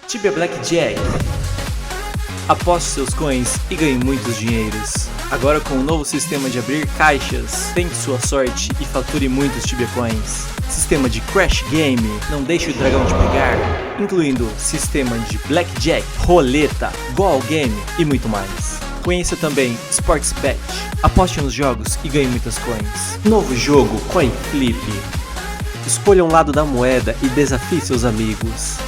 Tibia Blackjack. Aposte seus coins e ganhe muitos dinheiros. Agora com o novo sistema de abrir caixas, tente sua sorte e fature muitos Tibia Coins. Sistema de Crash Game, não deixe o dragão te pegar, incluindo sistema de Blackjack, roleta, Goal Game e muito mais. Conheça também Sportsbet, aposte nos jogos e ganhe muitas coins. Novo jogo Coin Flip. Escolha um lado da moeda e desafie seus amigos.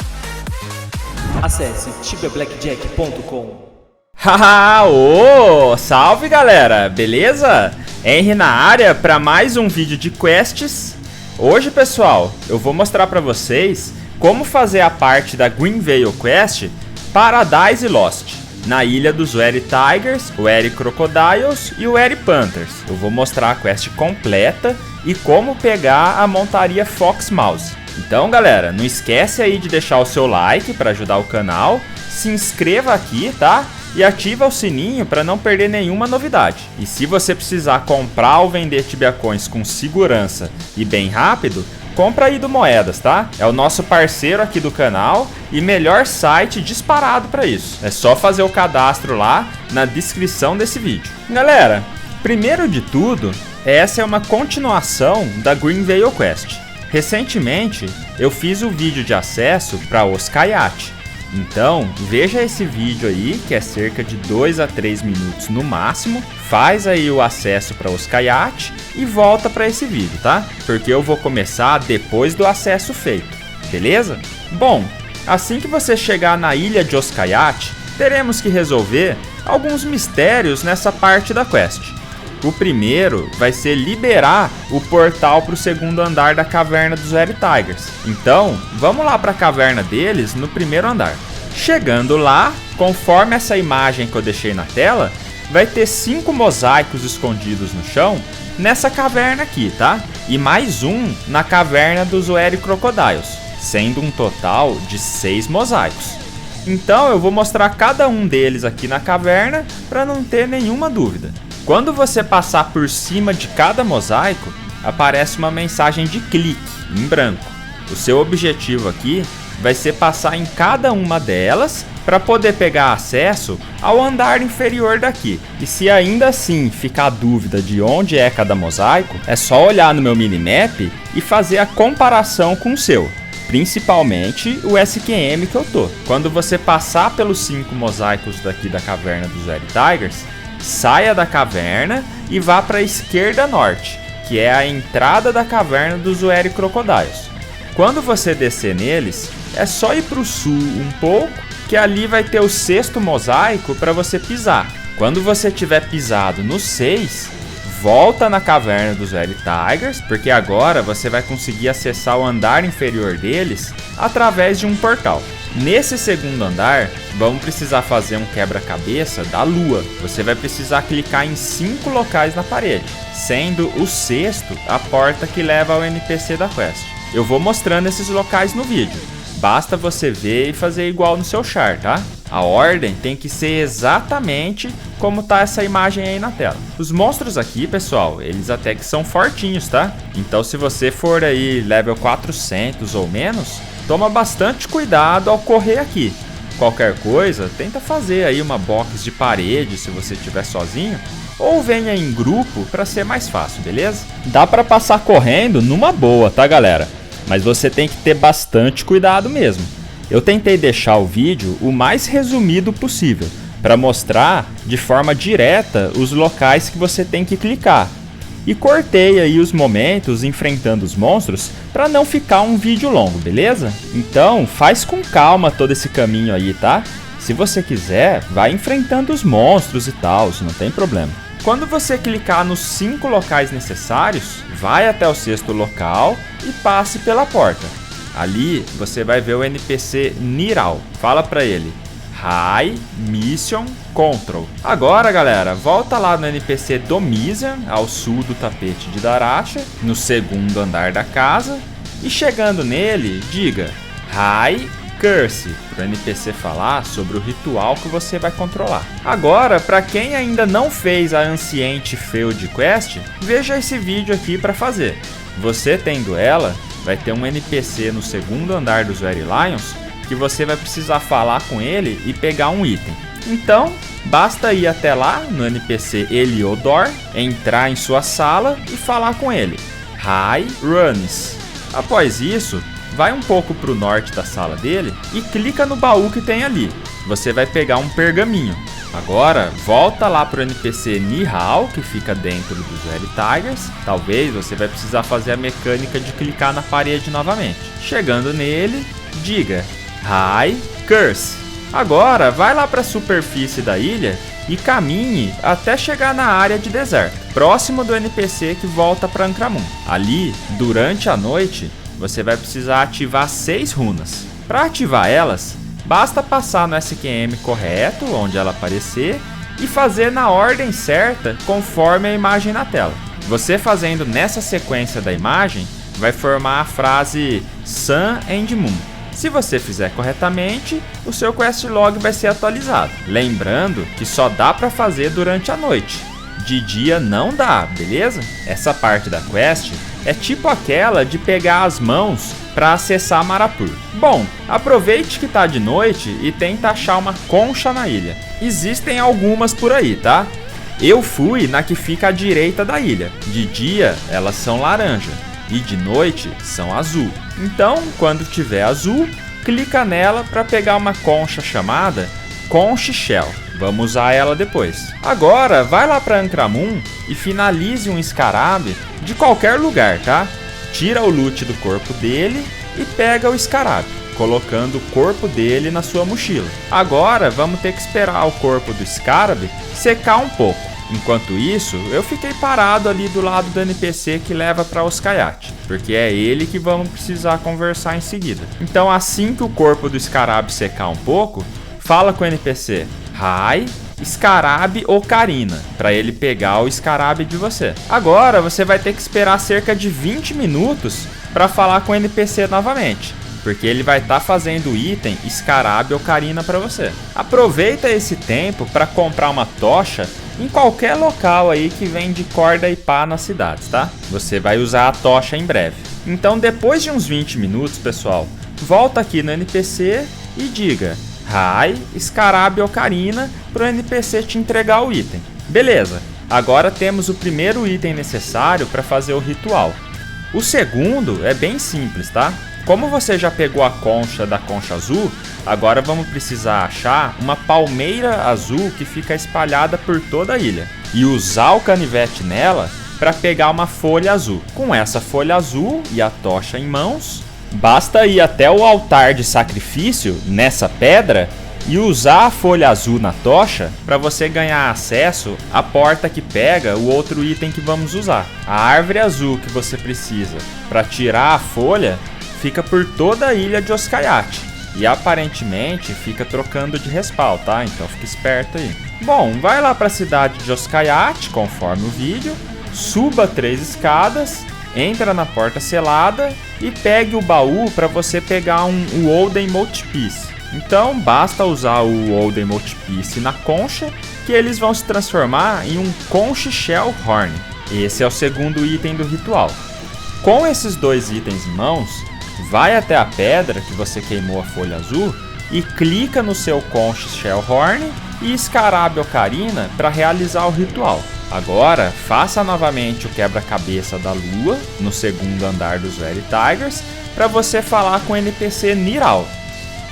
Acesse tibiablackjack.com. Haha, ô, salve galera, beleza? Henry na área para mais um vídeo de quests. Hoje, pessoal, eu vou mostrar para vocês como fazer a parte da Greenvale Quest Paradise Lost, na ilha dos Wary Tigers, Wary Crocodiles e Wary Panthers. Eu vou mostrar a quest completa e como pegar a montaria Fox Mouse. Então, galera, não esquece aí de deixar o seu like para ajudar o canal, se inscreva aqui, tá? E ativa o sininho para não perder nenhuma novidade. E se você precisar comprar ou vender Tibia Coins com segurança e bem rápido, compra aí do Moedas, tá? É o nosso parceiro aqui do canal e melhor site disparado para isso. É só fazer o cadastro lá na descrição desse vídeo. Galera, primeiro de tudo, essa é uma continuação da Greenvale Quest. Recentemente, eu fiz o vídeo de acesso para Os Coyote. Então, veja esse vídeo aí, que é cerca de 2 a 3 minutos no máximo. Faz aí o acesso para Os Coyote e volta para esse vídeo, tá? Porque eu vou começar depois do acesso feito, beleza? Bom, assim que você chegar na ilha de Os Coyote, teremos que resolver alguns mistérios nessa parte da quest. O primeiro vai ser liberar o portal para o segundo andar da caverna dos Wary Tigers. Então, vamos lá para a caverna deles no primeiro andar. Chegando lá, conforme essa imagem que eu deixei na tela, vai ter 5 mosaicos escondidos no chão nessa caverna aqui, tá? E mais um na caverna dos Wary Crocodiles, sendo um total de 6 mosaicos. Então, eu vou mostrar cada um deles aqui na caverna para não ter nenhuma dúvida. Quando você passar por cima de cada mosaico, aparece uma mensagem de clique em branco. O seu objetivo aqui vai ser passar em cada uma delas para poder pegar acesso ao andar inferior daqui. E se ainda assim ficar dúvida de onde é cada mosaico, é só olhar no meu minimap e fazer a comparação com o seu. Principalmente o SQM que eu tô. Quando você passar pelos 5 mosaicos daqui da caverna dos Wary Tigers, saia da caverna e vá para a esquerda norte, que é a entrada da caverna dos Wary Crocodiles. Quando você descer neles, é só ir para o sul um pouco, que ali vai ter o 6º mosaico para você pisar. Quando você tiver pisado no 6, volta na caverna dos Wary Tigers, porque agora você vai conseguir acessar o andar inferior deles através de um portal. Nesse segundo andar, vamos precisar fazer um quebra-cabeça da lua. Você vai precisar clicar em 5 locais na parede, sendo o 6º a porta que leva ao NPC da quest. Eu vou mostrando esses locais no vídeo. Basta você ver e fazer igual no seu char, tá? A ordem tem que ser exatamente como tá essa imagem aí na tela. Os monstros aqui, pessoal, eles até que são fortinhos, tá? Então se você for aí level 400 ou menos, toma bastante cuidado ao correr aqui. Qualquer coisa, tenta fazer aí uma box de parede se você estiver sozinho, ou venha em grupo para ser mais fácil, beleza? Dá para passar correndo numa boa, tá galera? Mas você tem que ter bastante cuidado mesmo. Eu tentei deixar o vídeo o mais resumido possível, para mostrar de forma direta os locais que você tem que clicar. E cortei aí os momentos enfrentando os monstros para não ficar um vídeo longo, beleza? Então faz com calma todo esse caminho aí, tá? Se você quiser, vai enfrentando os monstros e tal, não tem problema. Quando você clicar nos 5 locais necessários, vai até o 6º local e passe pela porta. Ali você vai ver o NPC Niral. Fala para ele: High Mission Control. Agora, galera, volta lá no NPC Domisian, ao sul do tapete de Darasha, no segundo andar da casa, e chegando nele, diga High Curse, para o NPC falar sobre o ritual que você vai controlar. Agora, para quem ainda não fez a Ancient Field Quest, veja esse vídeo aqui para fazer. Você tendo ela, vai ter um NPC no segundo andar dos Wary Lions que você vai precisar falar com ele e pegar um item. Então, basta ir até lá no NPC Heliodor, entrar em sua sala e falar com ele. Hi, Runes. Após isso, vai um pouco para o norte da sala dele e clica no baú que tem ali. Você vai pegar um pergaminho. Agora, volta lá para o NPC Nihal, que fica dentro dos Very Tigers. Talvez você vai precisar fazer a mecânica de clicar na parede novamente. Chegando nele, diga Hi, Curse. Agora, vai lá para a superfície da ilha e caminhe até chegar na área de deserto, próximo do NPC que volta para Ankramon. Ali, durante a noite, você vai precisar ativar 6 runas. Para ativar elas, basta passar no SQM correto, onde ela aparecer, e fazer na ordem certa, conforme a imagem na tela. Você fazendo nessa sequência da imagem, vai formar a frase Sun and Moon. Se você fizer corretamente, o seu quest log vai ser atualizado. Lembrando que só dá para fazer durante a noite. De dia não dá, beleza? Essa parte da quest é tipo aquela de pegar as mãos para acessar Marapur. Bom, aproveite que tá de noite e tenta achar uma concha na ilha. Existem algumas por aí, tá? Eu fui na que fica à direita da ilha. De dia elas são laranja e de noite são azul. Então, quando tiver azul, clica nela para pegar uma concha chamada Conch Shell. Vamos usar ela depois. Agora, vai lá para Ankramon e finalize um Scarab de qualquer lugar, tá? Tira o loot do corpo dele e pega o Scarab, colocando o corpo dele na sua mochila. Agora, vamos ter que esperar o corpo do Scarab secar um pouco. Enquanto isso, eu fiquei parado ali do lado do NPC que leva para Oskayat, porque é ele que vamos precisar conversar em seguida. Então, assim que o corpo do Scarab secar um pouco, fala com o NPC Hi, Scarab Ocarina, para ele pegar o Scarab de você. Agora, você vai ter que esperar cerca de 20 minutos para falar com o NPC novamente, porque ele vai estar fazendo o item Scarab Ocarina para você. Aproveita esse tempo para comprar uma tocha em qualquer local aí que vende corda e pá nas cidades, tá? Você vai usar a tocha em breve. Então, depois de uns 20 minutos, pessoal, volta aqui no NPC e diga Hi, Scarab Ocarina, para o NPC te entregar o item. Beleza, agora temos o primeiro item necessário para fazer o ritual. O segundo é bem simples, tá? Como você já pegou a concha da concha azul, agora vamos precisar achar uma palmeira azul que fica espalhada por toda a ilha e usar o canivete nela para pegar uma folha azul. Com essa folha azul e a tocha em mãos, basta ir até o altar de sacrifício nessa pedra e usar a folha azul na tocha para você ganhar acesso à porta que pega o outro item que vamos usar. A árvore azul que você precisa para tirar a folha fica por toda a ilha de Oskayat e aparentemente fica trocando de respawn, tá? Então fica esperto aí. Bom, vai lá para a cidade de Oskayat, conforme o vídeo, suba 3 escadas, entra na porta selada e pegue o baú para você pegar um Olden Multipiece. Então basta usar o Olden Multipiece na concha que eles vão se transformar em um Conch Shell Horn. Esse é o segundo item do ritual. Com esses 2 itens em mãos, vai até a pedra que você queimou a folha azul e clica no seu Conch Shell Horn e Scarab Ocarina para realizar o ritual. Agora, faça novamente o quebra-cabeça da lua no segundo andar dos Very Tigers para você falar com o NPC Niral.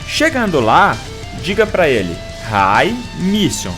Chegando lá, diga para ele Hi, Mission.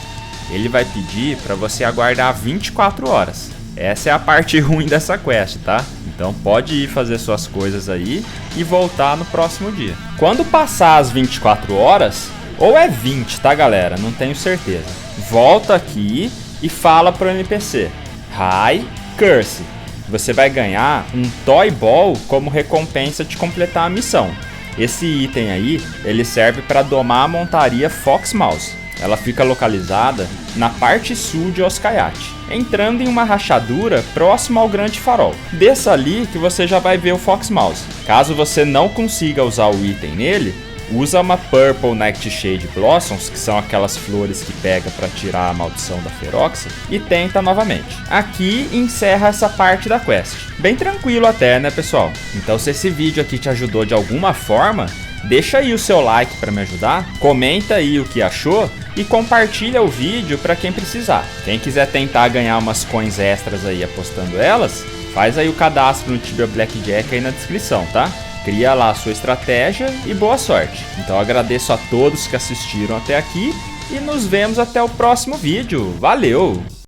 Ele vai pedir para você aguardar 24 horas. Essa é a parte ruim dessa quest, tá? Então pode ir fazer suas coisas aí e voltar no próximo dia. Quando passar as 24 horas, ou é 20, tá galera? Não tenho certeza. Volta aqui e fala pro NPC Hi, Curse. Você vai ganhar um Toy Ball como recompensa de completar a missão. Esse item aí, ele serve para domar a montaria Fox Mouse. Ela fica localizada na parte sul de Oskayat, entrando em uma rachadura próxima ao Grande Farol. Desça ali que você já vai ver o Fox Mouse. Caso você não consiga usar o item nele, usa uma Purple Nightshade Blossoms, que são aquelas flores que pega para tirar a maldição da Feroxa, e tenta novamente. Aqui encerra essa parte da quest. Bem tranquilo até, né pessoal? Então se esse vídeo aqui te ajudou de alguma forma, deixa aí o seu like para me ajudar, comenta aí o que achou e compartilha o vídeo para quem precisar. Quem quiser tentar ganhar umas coins extras aí apostando elas, faz aí o cadastro no Tibia Blackjack aí na descrição, tá? Cria lá a sua estratégia e boa sorte. Então eu agradeço a todos que assistiram até aqui e nos vemos até o próximo vídeo. Valeu!